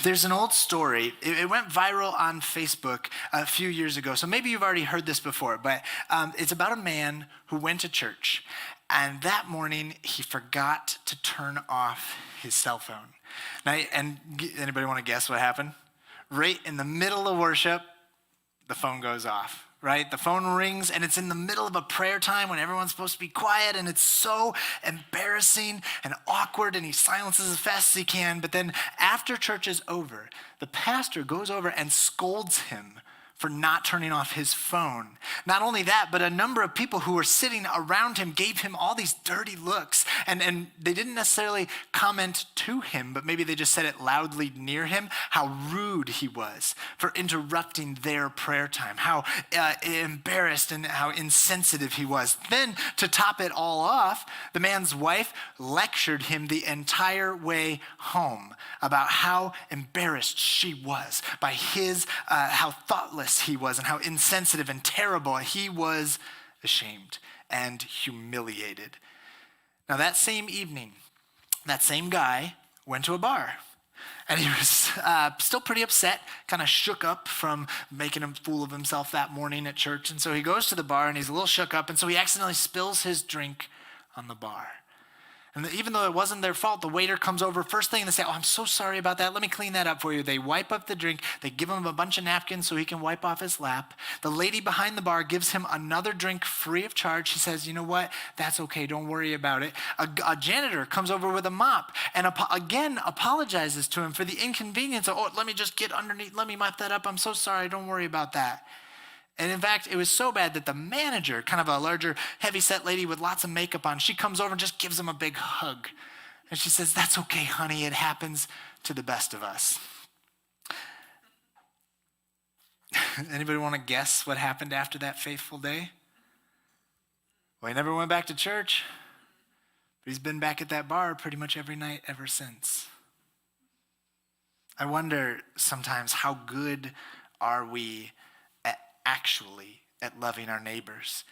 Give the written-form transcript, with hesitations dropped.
There's an old story. It went viral on Facebook a few years ago. So maybe you've already heard this before, but it's about a man who went to church. And that morning, he forgot to turn off his cell phone. Now, and anybody want to guess what happened? Right in the middle of worship, the phone goes off, right? The phone rings and it's in the middle of a prayer time when everyone's supposed to be quiet, and it's so embarrassing and awkward, and he silences as fast as he can. But then after church is over, the pastor goes over and scolds him for not turning off his phone. Not only that, but a number of people who were sitting around him gave him all these dirty looks. And they didn't necessarily comment to him, but maybe they just said it loudly near him, how rude he was for interrupting their prayer time, how embarrassed and how insensitive he was. Then, to top it all off, the man's wife lectured him the entire way home about how embarrassed she was by how thoughtless he was and how insensitive and terrible. He was ashamed and humiliated. Now, that same evening, that same guy went to a bar. And he was still pretty upset, kind of shook up from making a fool of himself that morning at church. And so he goes to the bar and he's a little shook up. And so he accidentally spills his drink on the bar. And even though it wasn't their fault, the waiter comes over first thing and they say, "Oh, I'm so sorry about that. Let me clean that up for you." They wipe up the drink. They give him a bunch of napkins so he can wipe off his lap. The lady behind the bar gives him another drink free of charge. She says, "You know what? That's okay. Don't worry about it." A janitor comes over with a mop and again apologizes to him for the inconvenience. "Oh, let me just get underneath. Let me mop that up. I'm so sorry. Don't worry about that." And in fact, it was so bad that the manager, kind of a larger, heavy-set lady with lots of makeup on, she comes over and just gives him a big hug. And she says, "That's okay, honey. It happens to the best of us." Anybody want to guess what happened after that fateful day? Well, he never went back to church, but he's been back at that bar pretty much every night ever since. I wonder sometimes, how good are we actually at loving our neighbors?